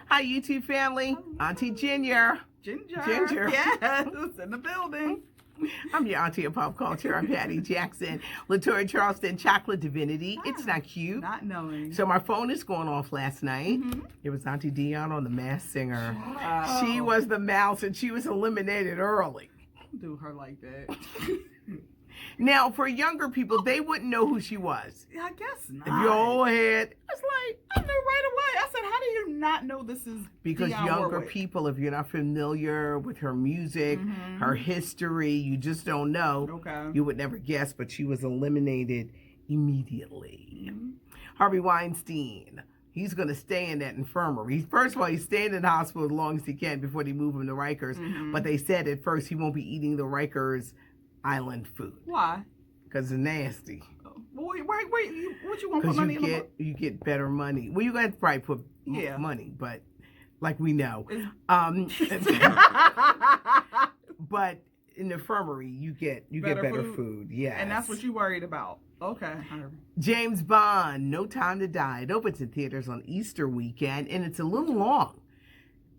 Hi, YouTube family. Auntie Ginger. Ginger. Yes, in the building. I'm your auntie of pop culture. I'm Patty Jackson. Latoya Charleston, Chocolate Divinity. It's not cute. Not knowing. So my phone is going off last night. It was Auntie Dion on The Masked Singer. She was the mouse and she was eliminated early. Don't do her like that. Now, for younger people, they wouldn't know who she was. I guess not. If your old head, it's like, I knew right away. I said, how do you not know this is because Dionne younger Warwick? people, if you're not familiar with her music, her history, you just don't know. Okay. You would never guess, but she was eliminated immediately. Harvey Weinstein, he's going to stay in that infirmary. First of all, he's staying in the hospital as long as he can before they move him to Rikers. But they said at first he won't be eating the Rikers Island food. Why? Because it's nasty. Wait. What you want to put money in? You get better money. Well, you're going to have to probably put money, but like we know. But in the infirmary, you get better food. Yes. And that's what you worried about. Okay. James Bond, No Time to Die. It opens in theaters on Easter weekend, and it's a little long.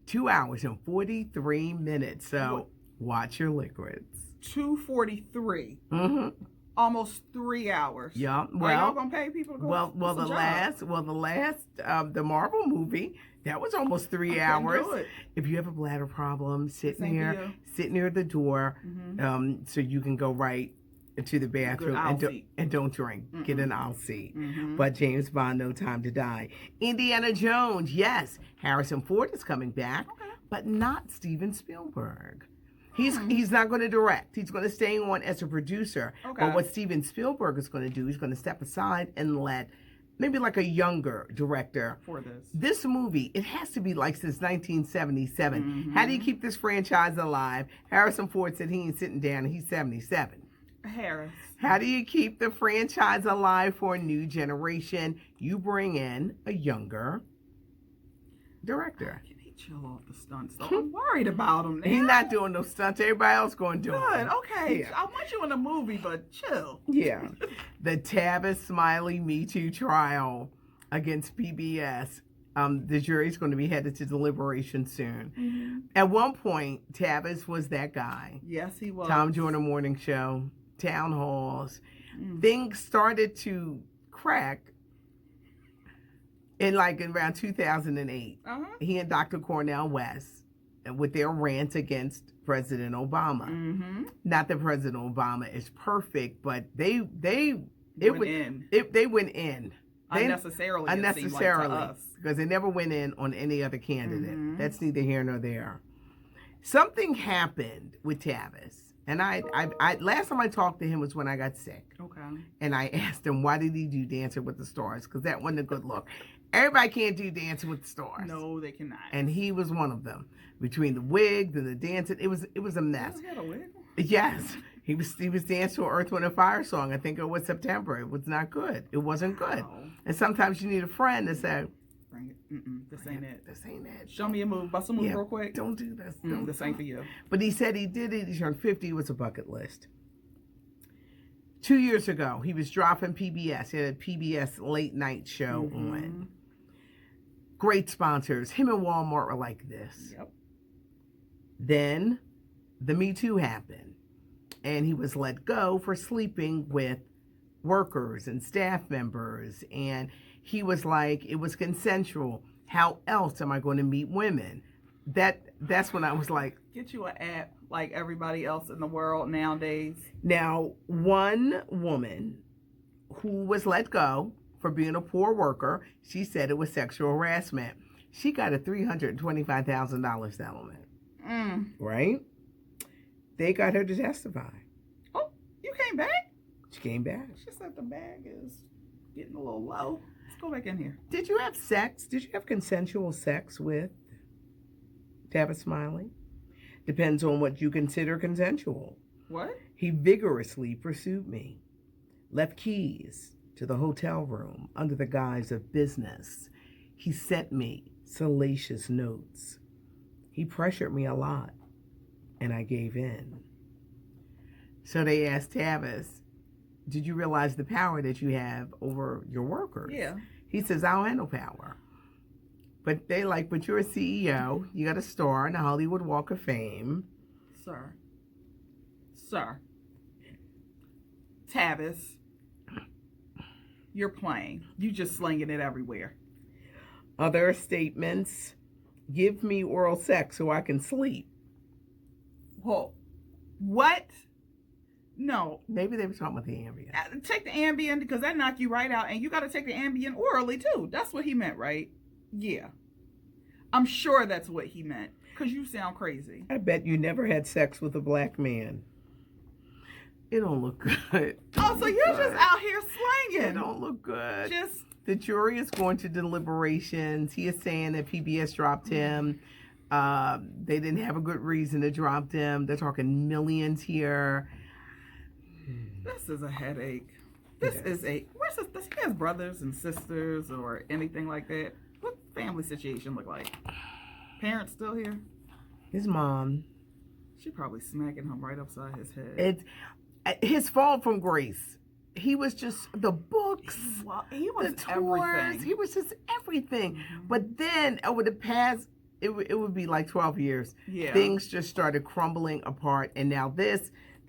2 hours and 43 minutes. So watch your liquids. 2:43. Almost 3 hours. Yeah. Well, are y'all gonna pay people to go? The Marvel movie, that was almost 3 hours. If you have a bladder problem, sit near the door, so you can go right to the bathroom and don't drink. Get an aisle seat. But James Bond, No Time to Die. Indiana Jones, yes. Harrison Ford is coming back, but not Steven Spielberg. He's not going to direct. He's going to stay on as a producer. But what Steven Spielberg is going to do, he's going to step aside and let maybe like a younger director for this. This movie, it has to be like since 1977. How do you keep this franchise alive? Harrison Ford said he ain't sitting down and he's 77. Harris. How do you keep the franchise alive for a new generation? You bring in a younger director. Chill off the stunts, though. I'm worried about him now. He's not doing no stunts. Everybody else going to do it. Good. Okay. Yeah. I want you in a movie, but chill. Yeah. The Tavis Smiley Me Too trial against PBS. The jury's going to be headed to deliberation soon. At one point, Tavis was that guy. Yes, he was. Tom Jordan Morning Show, town halls. Things started to crack. In around 2008, he and Dr. Cornel West, with their rant against President Obama. Not that President Obama is perfect, but they went in unnecessarily because they never went in on any other candidate. That's neither here nor there. Something happened with Tavis. And I last time I talked to him was when I got sick. Okay. And I asked him, why did he do Dancing with the Stars? Because that wasn't a good look. Everybody can't do Dancing with the Stars. No, they cannot. And he was one of them. Between the wigs and the dancing, it was a mess. He had a wig? Yes. He was dancing to an Earth, Wind, and Fire song. I think it was September. It was not good. It wasn't good. And sometimes you need a friend to say, bring it. This ain't it. This ain't it. Show me a move. Bust a move real quick. Don't do this. This ain't for you. But he said he did it. He turned 50. It was a bucket list. 2 years ago, he was dropping PBS. He had a PBS late night show on. Great sponsors. Him and Walmart were like this. Yep. Then the Me Too happened. And he was let go for sleeping with workers and staff members. And he was like, it was consensual. How else am I going to meet women? That's when I was like, get you an app like everybody else in the world nowadays. Now, one woman who was let go for being a poor worker, she said it was sexual harassment. She got a $325,000 settlement. Right? They got her to testify. Oh, you came back? She came back. She said the bag is getting a little low. Let's go back in here. Did you have sex? Did you have consensual sex with Tavis Smiley? Depends on what you consider consensual. What? He vigorously pursued me. Left keys to the hotel room under the guise of business. He sent me salacious notes. He pressured me a lot, and I gave in. So they asked Tavis, did you realize the power that you have over your workers? Yeah. He says, I don't have no power. But they like, but you're a CEO. You got a star in the Hollywood Walk of Fame. Sir. Tavis, you're playing. You just slinging it everywhere. Other statements. Give me oral sex so I can sleep. Whoa. What? No. Maybe they were talking about the Ambien. Take the Ambien because that knock you right out. And you got to take the Ambien orally too. That's what he meant, right? Yeah. I'm sure that's what he meant. Because you sound crazy. I bet you never had sex with a black man. It don't look good. Oh, so you're just out here slanging. It don't look good. Just... The jury is going to deliberations. He is saying that PBS dropped him. They didn't have a good reason to drop him. They're talking millions here. This is a headache. Does he have brothers and sisters or anything like that? What family situation look like? Parents still here? His mom. She probably smacking him right upside his head. It's his fall from grace. He was just the books, he was the tours. everything. He was just everything. Mm-hmm. But then over the past, it would be like 12 years. Yeah. Things just started crumbling apart, and now the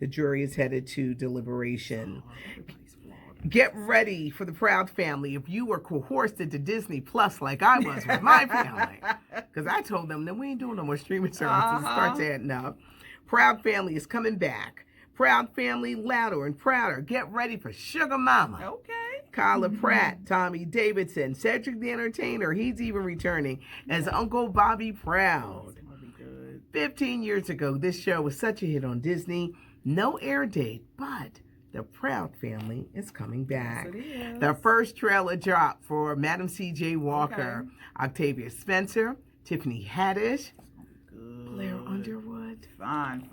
jury is headed to deliberation. Get ready for the Proud Family. If you were coerced into Disney Plus like I was with my family, because I told them that we ain't doing no more streaming services. It starts adding up. Proud Family is coming back. Proud Family, louder and prouder. Get ready for Sugar Mama. Okay. Kyla Pratt, Tommy Davidson, Cedric the Entertainer. He's even returning as Uncle Bobby Proud. 15 years ago, this show was such a hit on Disney. No air date, but the Proud Family is coming back. Yes, it is. The first trailer dropped for Madam C.J. Walker, Octavia Spencer, Tiffany Haddish, Blair Underwood. Fine.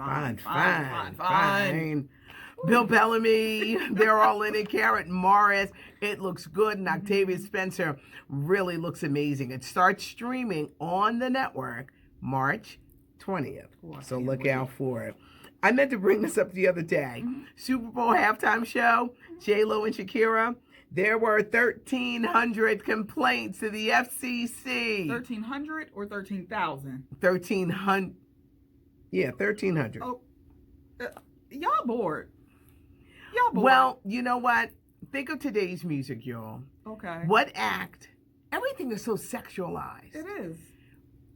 Bill Bellamy, they're all in it. Garrett Morris, it looks good. And Octavia Spencer really looks amazing. It starts streaming on the network March 20th. So look out for it. I meant to bring this up the other day. Super Bowl halftime show, J-Lo and Shakira. There were 1,300 complaints to the FCC. 1,300 or 13,000? 1,300. Yeah, 1,300. Oh, y'all bored. Well, you know what? Think of today's music, y'all. Okay. What act? Everything is so sexualized. It is.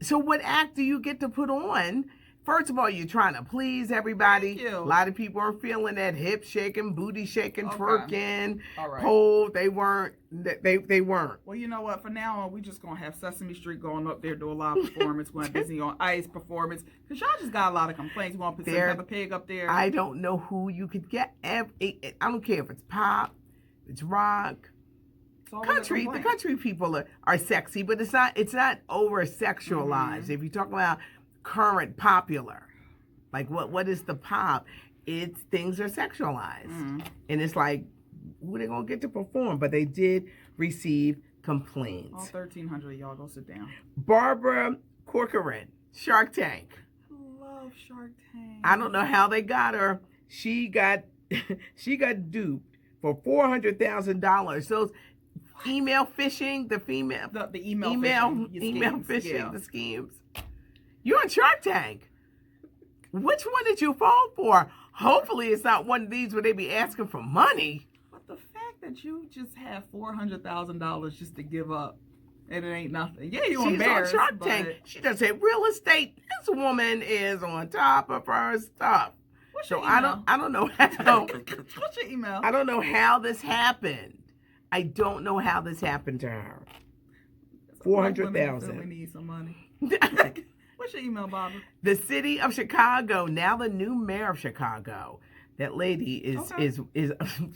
So what act do you get to put on? First of all, you're trying to please everybody. Thank you. A lot of people aren't feeling that hip shaking, booty shaking, twerking, all right. pole. They weren't. They weren't. Well, you know what? For now on, we just gonna have Sesame Street going up there do a live performance. We're gonna have Disney on Ice performance because y'all just got a lot of complaints. You want to put some Peppa Pig up there? I don't know who you could get. I don't care if it's pop, it's rock. Country, the country people are sexy, but it's not over sexualized. Mm-hmm. If you talk about current popular, like what is the pop? It's things are sexualized, and it's like who they gonna get to perform? But they did receive complaints. All 1,300 of y'all go sit down. Barbara Corcoran, Shark Tank. I love Shark Tank. I don't know how they got her. She got duped for $400,000. Those email phishing, the email phishing, the schemes. You're on Shark Tank. Which one did you fall for? Hopefully it's not one of these where they be asking for money. But the fact that you just have $400,000 just to give up, and it ain't nothing. Yeah, you're embarrassed. She's on Shark Tank. She does say real estate. This woman is on top of her stuff. What's your email? I don't know how. What's your email? I don't know how this happened. I don't know how this happened to her. 400,000. We need some money. What's your email, Barbara? The city of Chicago, now the new mayor of Chicago. That lady is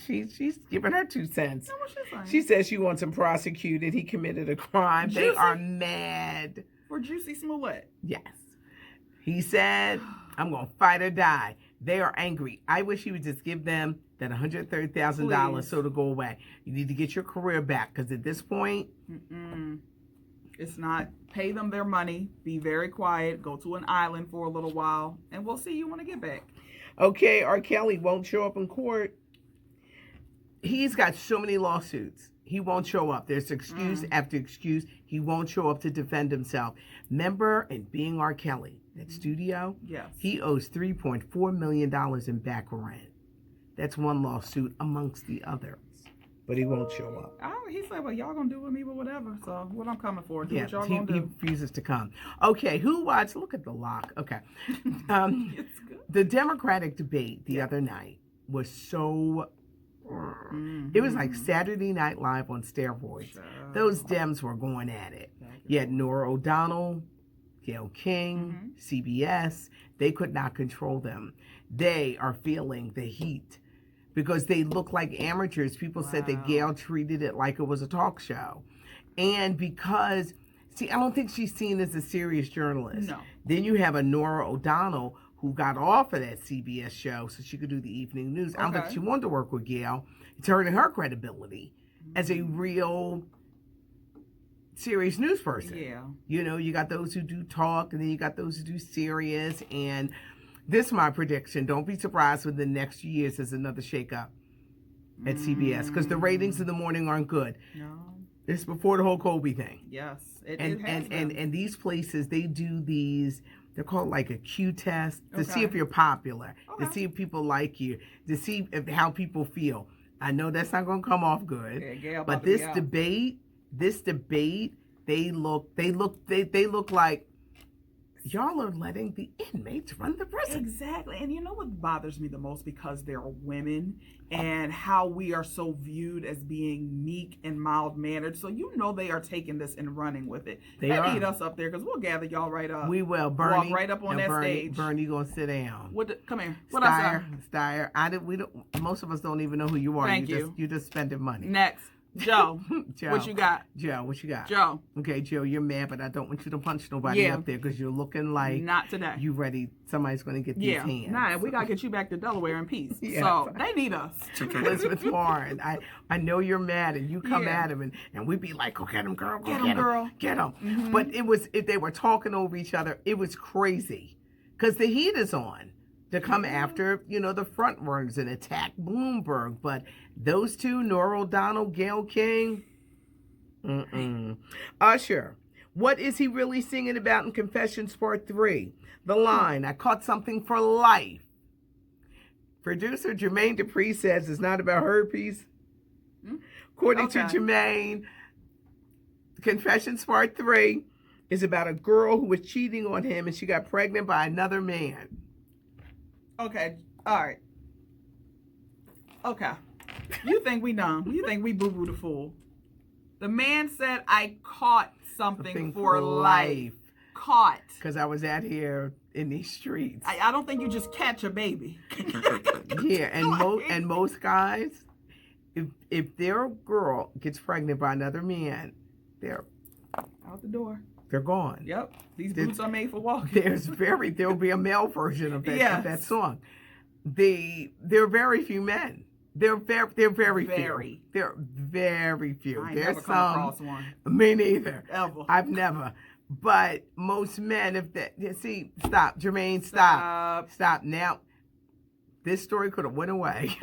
she's giving her 2 cents. No, what's she saying? She says she wants him prosecuted. He committed a crime. Juicy? They are mad. For Juicy Smollett. Yes. He said, I'm going to fight or die. They are angry. I wish he would just give them that $130,000 so to go away. You need to get your career back because at this point, it's not. Pay them their money. Be very quiet. Go to an island for a little while, and we'll see you when I get back. Okay, R. Kelly won't show up in court. He's got so many lawsuits. He won't show up. There's excuse after excuse. He won't show up to defend himself. Remember, in Being R. Kelly, that studio? Yes. He owes $3.4 million in back rent. That's one lawsuit amongst the others. But he won't show up. He said, well, y'all gonna do with me, but whatever. So what I'm coming for, do what y'all gonna do. He refuses to come. Okay, who watched? Look at the lock. Okay. It's good. The Democratic debate the other night was so... It was like Saturday Night Live on steroids. Those Dems were going at it. You had Norah O'Donnell, Gayle King, CBS. They could not control them. They are feeling the heat because they look like amateurs. People said that Gayle treated it like it was a talk show. And because, see, I don't think she's seen as a serious journalist. No. Then you have a Norah O'Donnell who got off of that CBS show so she could do the evening news. I don't think she wanted to work with Gayle. It's hurting her credibility as a real serious news person. Yeah. You know, you got those who do talk, and then you got those who do serious. And this is my prediction. Don't be surprised when the next few years there's another shakeup at CBS, because the ratings in the morning aren't good. No. It's before the whole Kobe thing. Yes. And these places, they do these... They're called like a Q test to see if you're popular, to see if people like you, to see how people feel. I know that's not going to come off good, but this debate, they look like y'all are letting the inmates run the prison. Exactly. And you know what bothers me the most? Because they're women and how we are so viewed as being meek and mild-mannered. So you know they are taking this and running with it. They need us up there because we'll gather y'all right up. We will. Bernie. Walk right up on that stage. Bernie going to sit down. Come here. What else? Steyer. Most of us don't even know who you are. Thank you. You just spending money. Next. Joe, what you got? Joe, what you got? Joe. Okay, Joe, you're mad, but I don't want you to punch nobody up there because you're looking like... Not today. You ready? Somebody's going to get these hands. Nah, we got to get you back to Delaware in peace. So, they need us. Elizabeth Warren, I know you're mad, and you come at him, and we be like, go get him, girl. Get him, girl. Get him. Mm-hmm. But they were talking over each other. It was crazy because the heat is on to come after, the front runners and attack Bloomberg. But those two, Norah O'Donnell, Gayle King, Usher, what is he really singing about in Confessions Part 3? The line, I caught something for life. Producer Jermaine Dupri says it's not about herpes. According to Jermaine, Confessions Part 3 is about a girl who was cheating on him and she got pregnant by another man. Okay, all right. Okay. You think we dumb. You think we boo-boo the fool. The man said, I caught something for life. Caught. Because I was out here in these streets. I don't think you just catch a baby. Yeah, and most guys, if their girl gets pregnant by another man, they're out the door. They're gone. Yep. These boots are made for walking. There'll be a male version of that song. There are very few men. They're very few. They're very few. I ain't never come across one. Me neither. Ever. I've never. But most men, stop, Jermaine, stop. Now, this story could have went away.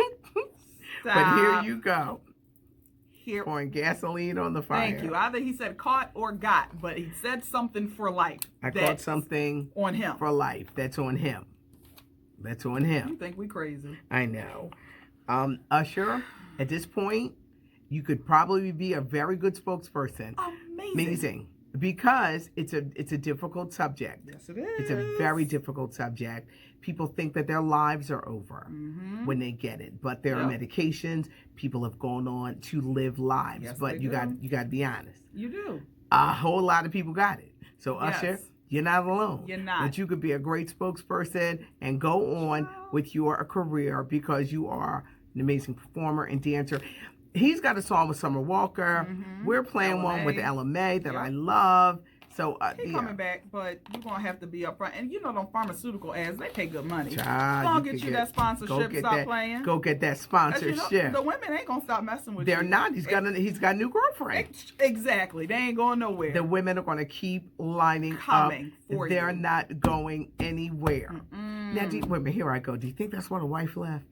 But here you go. Pouring gasoline on the fire. Thank you. Either he said caught or got, but he said something for life. I caught something on him for life. That's on him. You think we crazy? I know. Usher, at this point, you could probably be a very good spokesperson. Amazing. Because it's a difficult subject. Yes, it is. It's a very difficult subject. People think that their lives are over when they get it, but there are medications. People have gone on to live lives, but you got to be honest. You do. A whole lot of people got it. So Usher, you're not alone. You're not. But you could be a great spokesperson and go on with your career because you are an amazing performer and dancer. He's got a song with Summer Walker. We're playing one with Ella May that I love. So he's coming back, but you're going to have to be up front. And them pharmaceutical ads, they pay good money. Child, get you that sponsorship, stop playing. Go get that sponsorship. The women ain't going to stop messing with you. They're not. He's got a new girlfriend. Exactly. They ain't going nowhere. The women are going to keep lining up. They're not going anywhere. Now, wait a minute, here I go. Do you think that's why the wife left?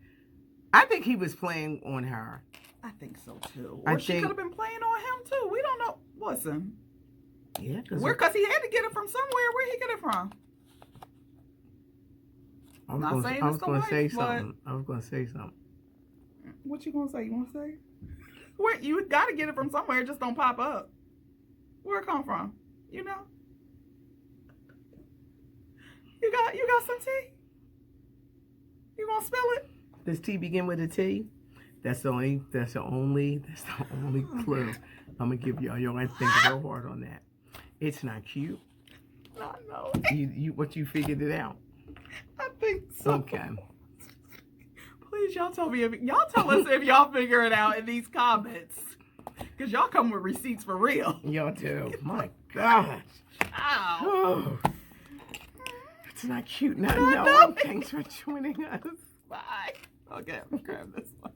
I think he was playing on her. I think so too. Or she could have been playing on him too. We don't know. Listen. Yeah, because he had to get it from somewhere. Where he get it from? I was going to say something. What you going to say? You want to say? Where you got to get it from somewhere. It just don't pop up. Where it come from? You know. You got some tea? You gonna spill it? Does tea begin with a T? That's the only clue I'm gonna give y'all. Y'all gonna think real hard on that. It's not cute. I know. You figured it out? I think so. Okay. Please, y'all tell us if y'all figure it out in these comments, cause y'all come with receipts for real. Y'all do. My gosh. Ow. Oh. It's not cute. No. Thanks for joining us. Bye. Okay, I'm gonna grab this one.